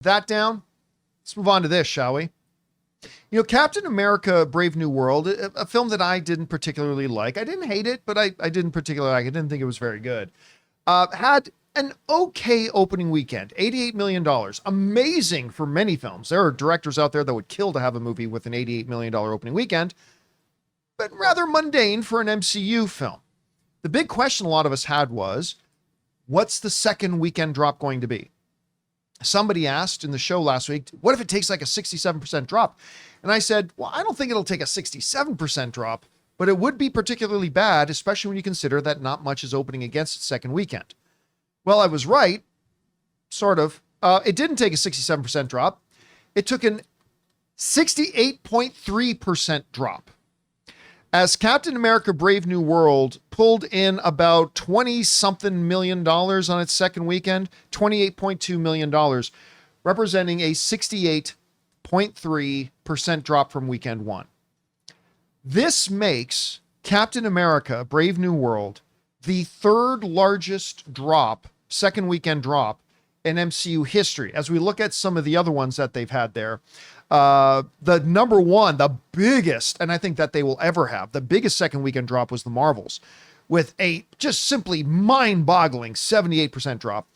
That down. Let's move on to this, shall we? You know, Captain America Brave New World, a film that I didn't particularly like. I didn't hate it, but I didn't particularly like it. I didn't think it was very good. Had an okay opening weekend, $88 million. Amazing for many films. There are directors out there that would kill to have a movie with an $88 million opening weekend, but rather mundane for an MCU film. The big question a lot of us had was, what's the second weekend drop going to be? Somebody asked in the show last week, what if it takes like a 67% drop? And I said, well, I don't think it'll take a 67% drop, but it would be particularly bad, especially when you consider that not much is opening against its second weekend. Well, I was right, sort of. It didn't take a 67% drop. It took an 68.3% drop. As Captain America Brave New World pulled in about 20-something million dollars on its second weekend, $28.2 million, representing a 68.3% drop from weekend one. This makes Captain America Brave New World the third largest drop, second weekend drop in MCU history. As we look at some of the other ones that they've had there, the number one, the biggest, and I think that they will ever have, the biggest second weekend drop was the Marvels with a just simply mind-boggling 78% drop.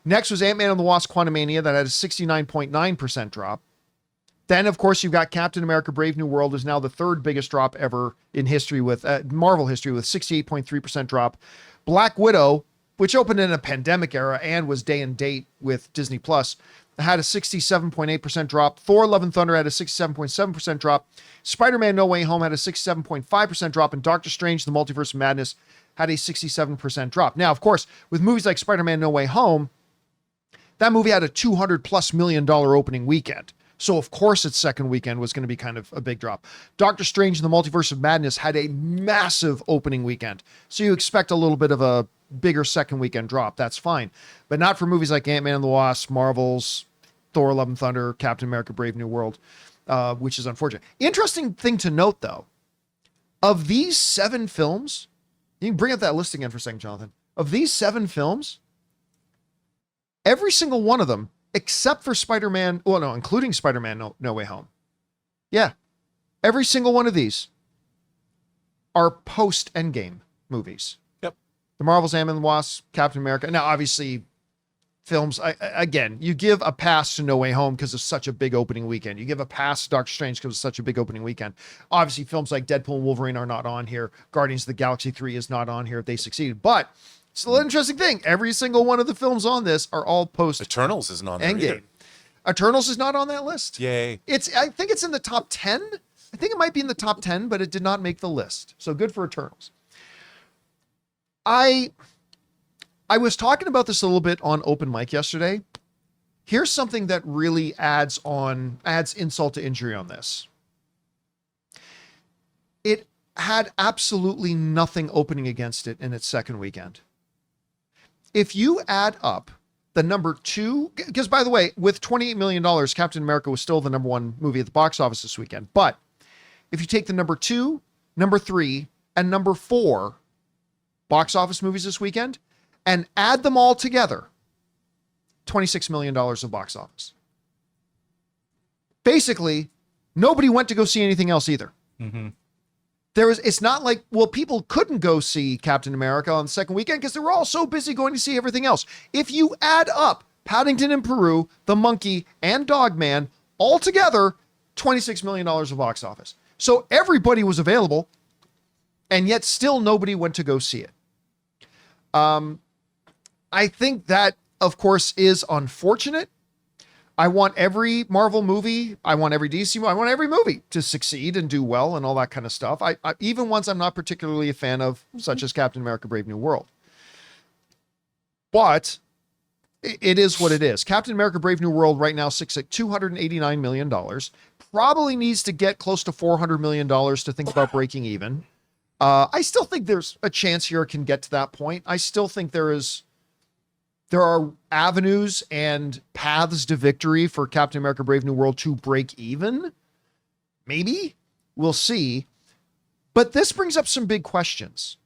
Next was Ant-Man and the Wasp: Quantumania that had a 69.9% drop. Then, of course, you've got Captain America Brave New World is now the third biggest drop ever in history with Marvel history with 68.3% drop. Black Widow, which opened in a pandemic era and was day and date with Disney Plus, had a 67.8% drop. Thor: Love and Thunder had a 67.7% drop. Spider-Man: No Way Home had a 67.5% drop. And Doctor Strange: The Multiverse of Madness had a 67% drop. Now, of course, with movies like Spider-Man: No Way Home, that movie had a $200+ million opening weekend. So, of course, its second weekend was going to be kind of a big drop. Doctor Strange: The Multiverse of Madness had a massive opening weekend. So you expect a little bit of a bigger second weekend drop. That's fine. But not for movies like Ant-Man and the Wasp, Marvels, Thor: Love and Thunder, Captain America Brave New World, which is unfortunate. Interesting thing to note, though, of these 7 films, you can bring up that list again for a second, Jonathan. Of these 7 films, every single one of them, except for Spider-Man, well, no, including Spider-Man No Way Home. Yeah. Every single one of these are post-Endgame movies. Yep. The Marvels, Ant-Man and the Wasp, Captain America. Now, obviously, films, again, you give a pass to No Way Home because of such a big opening weekend. You give a pass to Doctor Strange because of such a big opening weekend. Obviously, films like Deadpool and Wolverine are not on here. Guardians of the Galaxy 3 is not on here if they succeeded. But still an interesting thing. Every single one of the films on this are all post Eternals isn't on there Endgame. either. Eternals is not on that list. Yay. I think it's in the top 10. I think it might be in the top 10, but it did not make the list. So good for Eternals. I was talking about this a little bit on open mic yesterday. Here's something that really adds insult to injury on this. It had absolutely nothing opening against it in its second weekend. If you add up the number 2, because by the way, with $28 million, Captain America was still the number 1 movie at the box office this weekend. But if you take the number 2, number 3, and number 4 box office movies this weekend and add them all together, $26 million of box office. Basically, nobody went to go see anything else either. Mm-hmm. It's not like, well, people couldn't go see Captain America on the second weekend because they were all so busy going to see everything else. If you add up Paddington in Peru, The Monkey, and Dogman all together, $26 million of box office. So everybody was available, and yet still nobody went to go see it. I think that, of course, is unfortunate. I want every Marvel movie, I want every DC movie, I want every movie to succeed and do well and all that kind of stuff. I even ones I'm not particularly a fan of, such as Captain America Brave New World. But it is what it is. Captain America Brave New World right now sits at $289 million. Probably needs to get close to $400 million to think about breaking even. I still think there's a chance here it can get to that point. I still think there are avenues and paths to victory for Captain America Brave New World to break even. Maybe. We'll see. But this brings up some big questions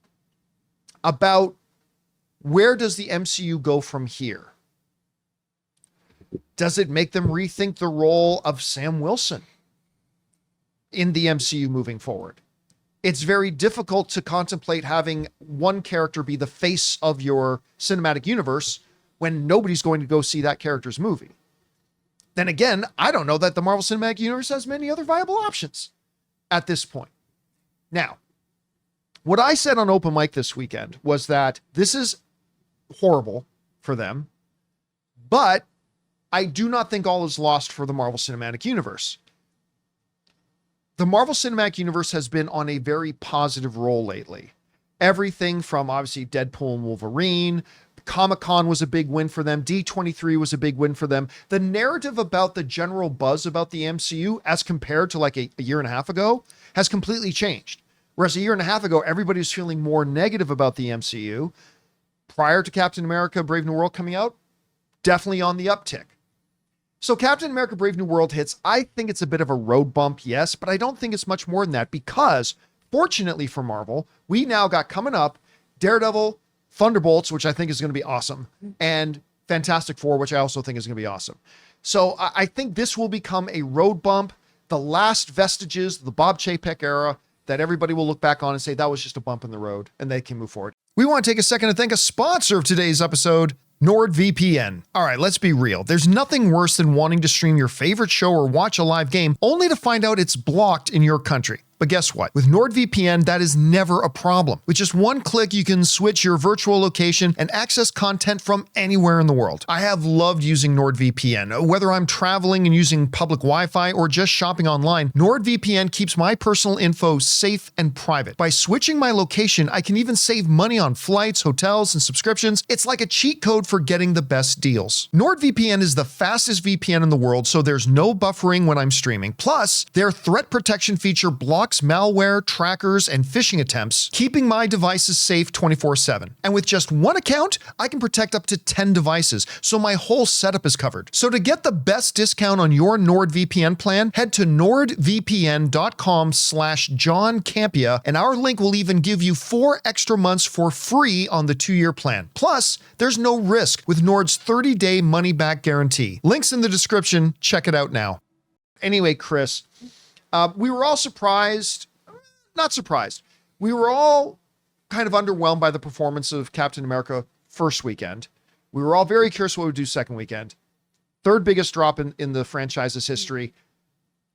about where does the MCU go from here? Does it make them rethink the role of Sam Wilson in the MCU moving forward? It's very difficult to contemplate having one character be the face of your cinematic universe when nobody's going to go see that character's movie. Then again, I don't know that the Marvel Cinematic Universe has many other viable options at this point. Now, what I said on open mic this weekend was that this is horrible for them, but I do not think all is lost for the Marvel Cinematic Universe. The Marvel Cinematic Universe has been on a very positive roll lately. Everything from obviously Deadpool and Wolverine, Comic-Con was a big win for them. D23 was a big win for them. The narrative about the general buzz about the MCU as compared to like a year and a half ago has completely changed. Whereas a year and a half ago, everybody was feeling more negative about the MCU. Prior to Captain America, Brave New World coming out, definitely on the uptick. So Captain America, Brave New World hits. I think it's a bit of a road bump, yes, but I don't think it's much more than that because fortunately for Marvel, we now got coming up Daredevil, Thunderbolts, which I think is going to be awesome, and Fantastic Four, which I also think is going to be awesome. So I think this will become a road bump, the last vestiges of the Bob Chapek era that everybody will look back on and say that was just a bump in the road and they can move forward. We want to take a second to thank a sponsor of today's episode, NordVPN. All right, let's be real. There's nothing worse than wanting to stream your favorite show or watch a live game only to find out it's blocked in your country. But guess what? With NordVPN, that is never a problem. With just one click, you can switch your virtual location and access content from anywhere in the world. I have loved using NordVPN. Whether I'm traveling and using public Wi-Fi or just shopping online, NordVPN keeps my personal info safe and private. By switching my location, I can even save money on flights, hotels, and subscriptions. It's like a cheat code for getting the best deals. NordVPN is the fastest VPN in the world, so there's no buffering when I'm streaming. Plus, their threat protection feature blocks malware, trackers, and phishing attempts, keeping my devices safe 24/7. And with just one account, I can protect up to 10 devices, so my whole setup is covered. So to get the best discount on your NordVPN plan, head to nordvpn.com/John Campea, and our link will even give you 4 extra months for free on the 2-year plan. Plus, there's no risk with Nord's 30-day money-back guarantee. Links in the description. Check it out now. Anyway, Chris, we were all surprised, not surprised. We were all kind of underwhelmed by the performance of Captain America first weekend. We were all very curious what we would do second weekend. Third biggest drop in the franchise's history.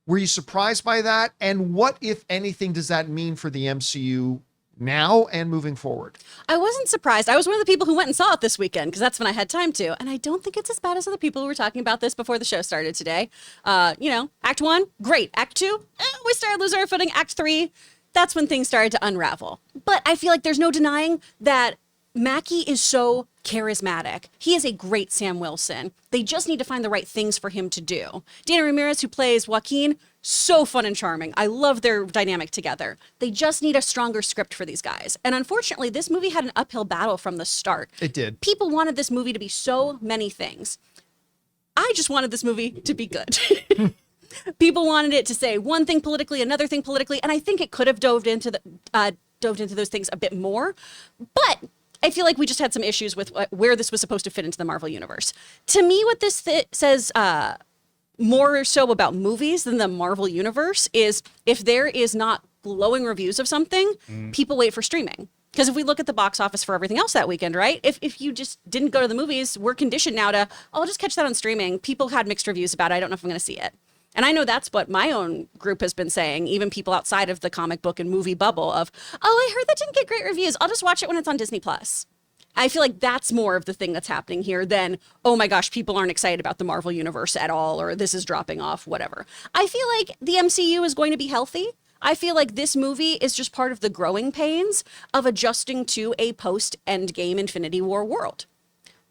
Were you surprised by that? And what, if anything, does that mean for the MCU now and moving forward? I wasn't surprised. I was one of the people who went and saw it this weekend because that's when I had time to. And I don't think it's as bad as other people who were talking about this before the show started today. Act 1, great. Act 2, we started losing our footing. Act 3, that's when things started to unravel. But I feel like there's no denying that Mackie is so charismatic. He is a great Sam Wilson. They just need to find the right things for him to do. Dana Ramirez, who plays Joaquin, so fun and charming. I love their dynamic together. They just need a stronger script for these guys. And unfortunately, this movie had an uphill battle from the start. It did. People wanted this movie to be so many things. I just wanted this movie to be good. People wanted it to say one thing politically, another thing politically, and I think it could have dove into those things a bit more. But I feel like we just had some issues with where this was supposed to fit into the Marvel Universe. To me, what this says more so about movies than the Marvel Universe is if there is not glowing reviews of something, people wait for streaming. Because if we look at the box office for everything else that weekend, right? If you just didn't go to the movies, we're conditioned now to, oh, I'll just catch that on streaming. People had mixed reviews about it. I don't know if I'm going to see it. And I know that's what my own group has been saying, even people outside of the comic book and movie bubble of, oh, I heard that didn't get great reviews. I'll just watch it when it's on Disney+. I feel like that's more of the thing that's happening here than, oh my gosh, people aren't excited about the Marvel Universe at all, or this is dropping off, whatever. I feel like the MCU is going to be healthy. I feel like this movie is just part of the growing pains of adjusting to a post-Endgame Infinity War world.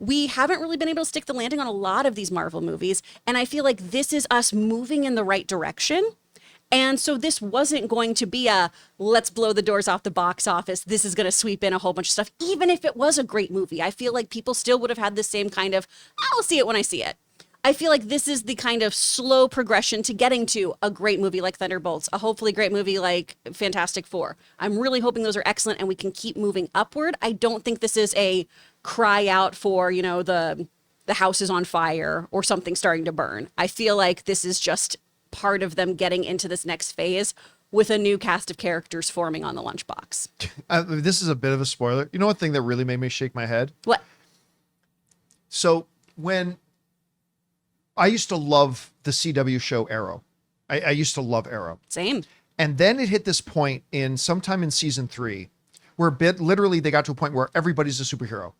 We haven't really been able to stick the landing on a lot of these Marvel movies, and I feel like this is us moving in the right direction. And so this wasn't going to be a, let's blow the doors off the box office. This is going to sweep in a whole bunch of stuff. Even if it was a great movie, I feel like people still would have had the same kind of, I'll see it when I see it. I feel like this is the kind of slow progression to getting to a great movie like Thunderbolts, a hopefully great movie like Fantastic Four. I'm really hoping those are excellent and we can keep moving upward. I don't think this is a cry out for, the the house is on fire or something's starting to burn. I feel like this is just part of them getting into this next phase with a new cast of characters forming on the lunchbox. This is a bit of a spoiler. You know one thing that really made me shake my head? What? So when I used to love the CW show Arrow. I used to love Arrow. Same. And then it hit this point sometime in season 3 where literally they got to a point where everybody's a superhero.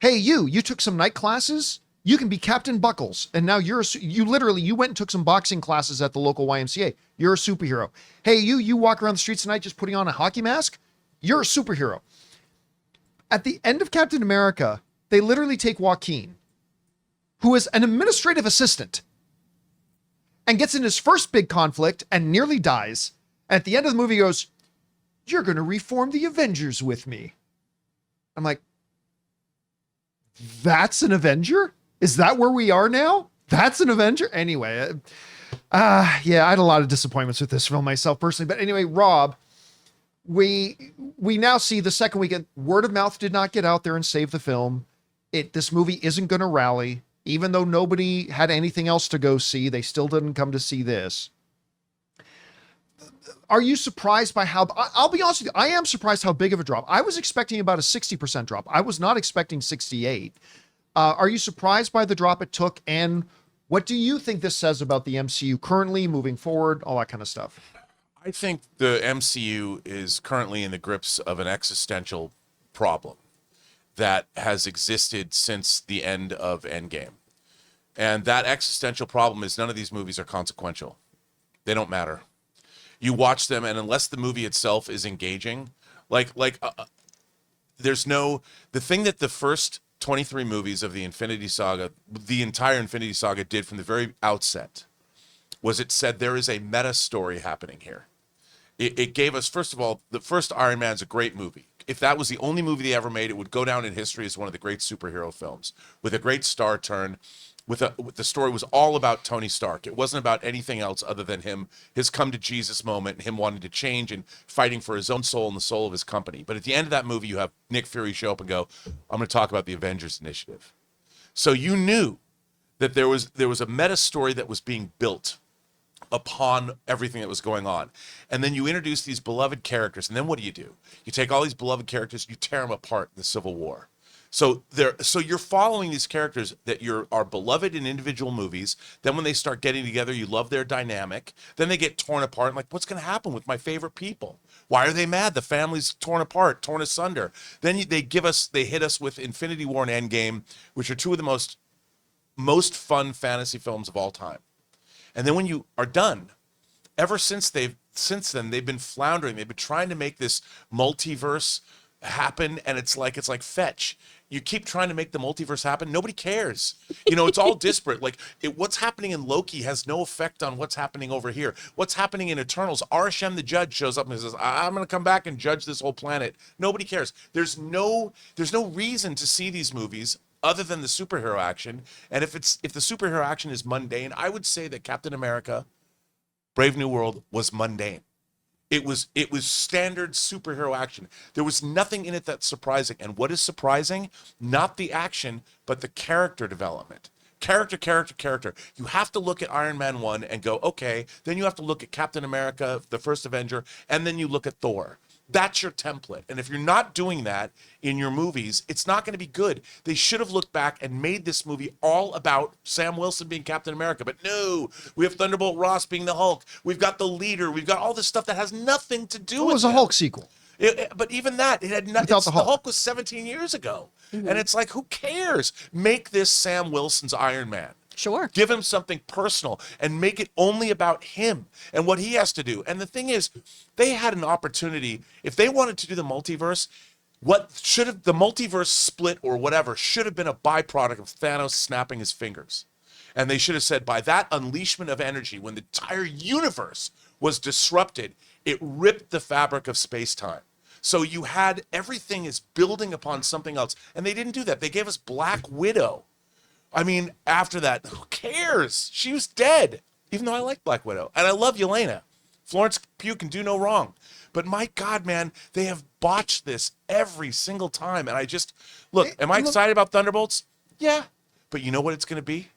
Hey, you took some night classes. You can be Captain Buckles. And now you went and took some boxing classes at the local YMCA. You're a superhero. Hey, you walk around the streets tonight just putting on a hockey mask. You're a superhero. At the end of Captain America, they literally take Joaquin, who is an administrative assistant, and gets in his first big conflict and nearly dies. And at the end of the movie, he goes, "You're going to reform the Avengers with me." I'm like, that's an Avenger? Is that where we are now? That's an Avenger? Anyway, yeah, I had a lot of disappointments with this film myself personally. But anyway, Rob, we now see the second weekend, word of mouth did not get out there and save the film. This movie isn't going to rally. Even though nobody had anything else to go see, they still didn't come to see this. Are you surprised by how, I'll be honest with you, I am surprised how big of a drop. I was expecting about a 60% drop. I was not expecting 68. Are you surprised by the drop it took? And what do you think this says about the MCU currently, moving forward, all that kind of stuff? I think the MCU is currently in the grips of an existential problem that has existed since the end of Endgame. And that existential problem is none of these movies are consequential. They don't matter. You watch them, and unless the movie itself is engaging, there's no, the thing that the first 23 movies of the Infinity Saga, the entire Infinity Saga did from the very outset, was it said there is a meta story happening here. It gave us, first of all, the first Iron Man's a great movie. If that was the only movie they ever made, it would go down in history as one of the great superhero films, with a great star turn. The story was all about Tony Stark. It wasn't about anything else other than his come to Jesus moment, and him wanting to change and fighting for his own soul and the soul of his company. But at the end of that movie, you have Nick Fury show up and go, "I'm going to talk about the Avengers Initiative." So you knew that there was a meta story that was being built upon everything that was going on. And then you introduce these beloved characters, and then what do? You take all these beloved characters, you tear them apart in the Civil War. So you're following these characters that are beloved in individual movies. Then when they start getting together, you love their dynamic. Then they get torn apart. Like, what's going to happen with my favorite people? Why are they mad? The family's torn apart, torn asunder. Then they hit us with Infinity War and Endgame, which are two of the most fun fantasy films of all time. And then when you are done, since then they've been floundering. They've been trying to make this multiverse happen, and it's like fetch. You keep trying to make the multiverse happen. Nobody cares. It's all disparate. What's happening in Loki has no effect on what's happening over here. What's happening in Eternals? Arishem the judge shows up and says, "I'm going to come back and judge this whole planet." Nobody cares. There's no reason to see these movies other than the superhero action. And if the superhero action is mundane, I would say that Captain America, Brave New World was mundane. It was standard superhero action. There was nothing in it that's surprising. And what is surprising? Not the action, but the character development. Character. You have to look at Iron Man 1 and go, okay. Then you have to look at Captain America, the first Avenger, and then you look at Thor. That's your template. And if you're not doing that in your movies, it's not going to be good. They should have looked back and made this movie all about Sam Wilson being Captain America. But no, we have Thunderbolt Ross being the Hulk. We've got the leader. We've got all this stuff that has nothing to do with it. It was a Hulk sequel. But even that, it had nothing. The Hulk was 17 years ago. Mm-hmm. And it's like, who cares? Make this Sam Wilson's Iron Man. Sure. Give him something personal and make it only about him and what he has to do. And the thing is, they had an opportunity. If they wanted to do the multiverse, the multiverse split or whatever should have been a byproduct of Thanos snapping his fingers. And they should have said, by that unleashment of energy, when the entire universe was disrupted, it ripped the fabric of space-time. So you had everything is building upon something else. And they didn't do that. They gave us Black Widow. I mean, after that, who cares? She was dead, even though I like Black Widow. And I love Yelena. Florence Pugh can do no wrong. But my God, man, they have botched this every single time. And I just, am I excited about Thunderbolts? Yeah. But you know what it's going to be?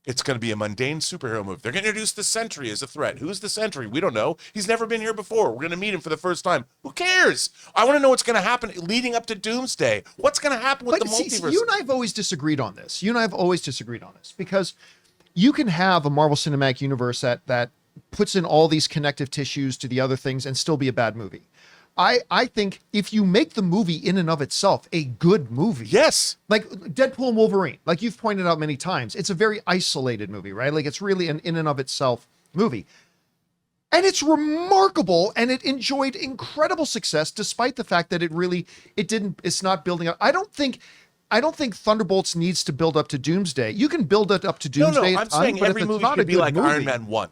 It's going to be a mundane superhero movie. They're going to introduce the Sentry as a threat. Who's the Sentry? We don't know. He's never been here before. We're going to meet him for the first time. Who cares? I want to know what's going to happen leading up to Doomsday. What's going to happen with the multiverse? You and I have always disagreed on this. Because you can have a Marvel Cinematic Universe that puts in all these connective tissues to the other things and still be a bad movie. I think if you make the movie in and of itself a good movie. Yes. Like Deadpool and Wolverine, like you've pointed out many times, it's a very isolated movie, right? Like it's really an in and of itself movie. And it's remarkable, and it enjoyed incredible success despite the fact that it's not building up. I don't think Thunderbolts needs to build up to Doomsday. You can build it up to Doomsday. No, I'm saying every movie should be like Iron Man 1.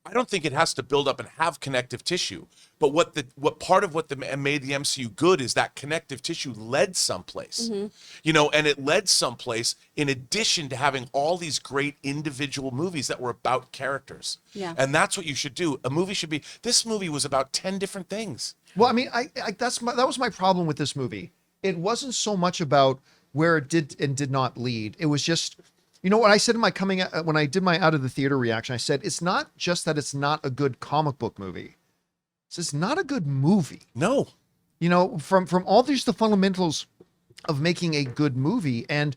I don't think it has to build up and have connective tissue. But what part of what made the MCU good is that connective tissue led someplace. And it led someplace in addition to having all these great individual movies that were about characters. Yeah. And that's what you should do. This movie was about 10 different things. Well, I mean, that was my problem with this movie. It wasn't so much about where it did and did not lead. It was just, what I said in when I did my out of the theater reaction, I said, it's not just that it's not a good comic book movie. It's not a good movie. No. From all these, the fundamentals of making a good movie. And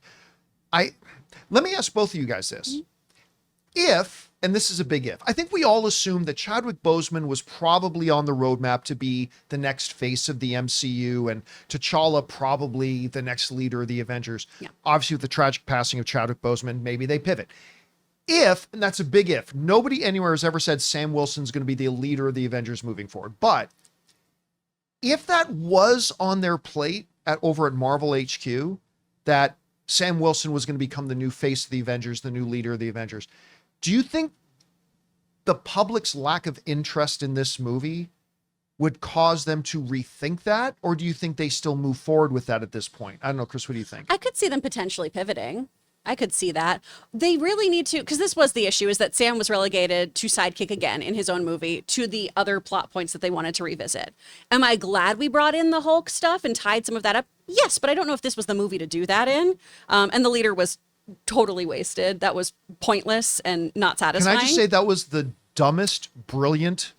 let me ask both of you guys this. If, and this is a big if, I think we all assume that Chadwick Boseman was probably on the roadmap to be the next face of the MCU, and T'Challa probably the next leader of the Avengers. Yeah. Obviously, with the tragic passing of Chadwick Boseman, maybe they pivot. If, and that's a big if, nobody anywhere has ever said Sam Wilson's going to be the leader of the Avengers moving forward. But if that was on their plate over at Marvel HQ, that Sam Wilson was going to become the new face of the Avengers, the new leader of the Avengers, do you think the public's lack of interest in this movie would cause them to rethink that? Or do you think they still move forward with that at this point? I don't know, Chris, what do you think? I could see them potentially pivoting. I could see that. They really need to, because this was the issue, is that Sam was relegated to sidekick again in his own movie to the other plot points that they wanted to revisit. Am I glad we brought in the Hulk stuff and tied some of that up? Yes, but I don't know if this was the movie to do that in. And the leader was totally wasted. That was pointless and not satisfying. Can I just say that was the dumbest, brilliant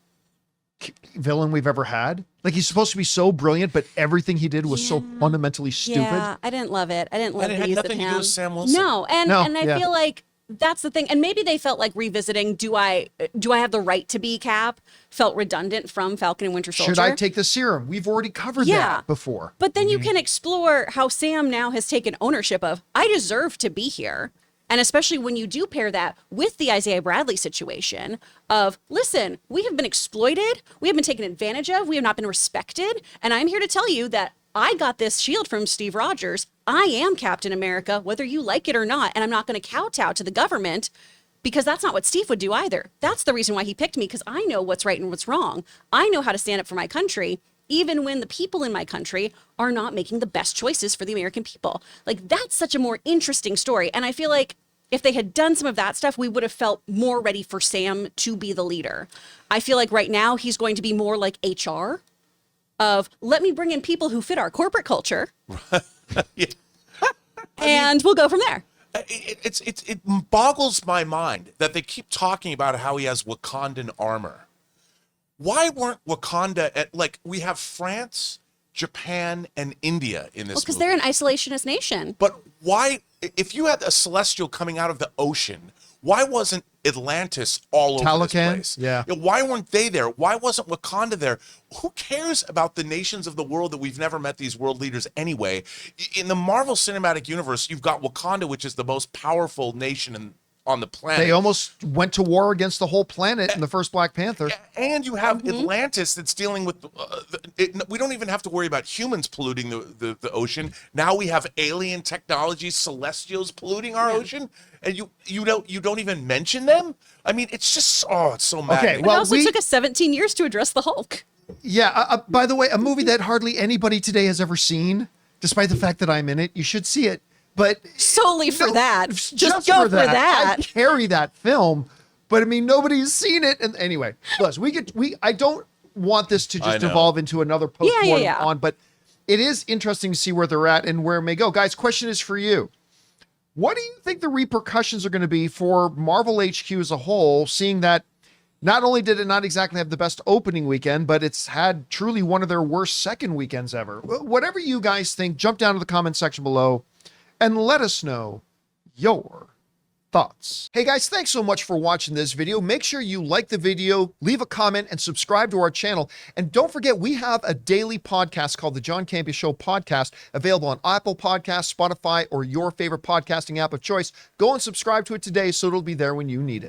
villain we've ever had? Like, he's supposed to be so brilliant, but everything he did was so fundamentally stupid. Yeah, I didn't love it. I didn't love And it the had use nothing of to him. do with Sam Wilson. No, and I feel like that's the thing. And maybe they felt like revisiting do I have the right to be Cap felt redundant from Falcon and Winter Soldier. Should I take the serum? We've already covered that before. But then you can explore how Sam now has taken ownership of, I deserve to be here. And especially when you do pair that with the Isaiah Bradley situation of, listen, we have been exploited. We have been taken advantage of. We have not been respected. And I'm here to tell you that I got this shield from Steve Rogers. I am Captain America, whether you like it or not. And I'm not going to kowtow to the government, because that's not what Steve would do either. That's the reason why he picked me, because I know what's right and what's wrong. I know how to stand up for my country, even when the people in my country are not making the best choices for the American people. Like, that's such a more interesting story. And I feel like if they had done some of that stuff, we would have felt more ready for Sam to be the leader. I feel like right now he's going to be more like HR of, let me bring in people who fit our corporate culture. Yeah. And we'll go from there. It boggles my mind that they keep talking about how he has Wakandan armor. Why weren't Wakanda we have France, Japan, and India in this Because movie? they're an isolationist nation. But why, if you had a celestial coming out of the ocean, why wasn't Atlantis all over this Talocan? place? Yeah. Why weren't they there? Why wasn't Wakanda there? Who cares about the nations of the world that we've never met these world leaders anyway? In the Marvel Cinematic Universe, you've got Wakanda, which is the most powerful nation on the planet. They almost went to war against the whole planet in the first Black Panther. And you have Atlantis that's dealing with, we don't even have to worry about humans polluting the ocean. Now we have alien technology, celestials polluting our ocean, and you don't even mention them? I mean, it's just, it's so maddening. Okay, It well, also took us 17 years to address the Hulk. Yeah, by the way, a movie that hardly anybody today has ever seen, despite the fact that I'm in it. You should see it. But Solely for that. Just go for that. I carry that film, but I mean, nobody's seen it. And anyway, plus I don't want this to just evolve into another post-mortem on, but it is interesting to see where they're at and where it may go. Guys, question is for you. What do you think the repercussions are going to be for Marvel HQ as a whole, seeing that not only did it not exactly have the best opening weekend, but it's had truly one of their worst second weekends ever? Whatever you guys think, jump down to the comment section below and let us know your thoughts. Hey guys, thanks so much for watching this video. Make sure you like the video, leave a comment, and subscribe to our channel. And don't forget, we have a daily podcast called the John Campea Show podcast, available on Apple Podcasts, Spotify, or your favorite podcasting app of choice. Go and subscribe to it today so it'll be there when you need it.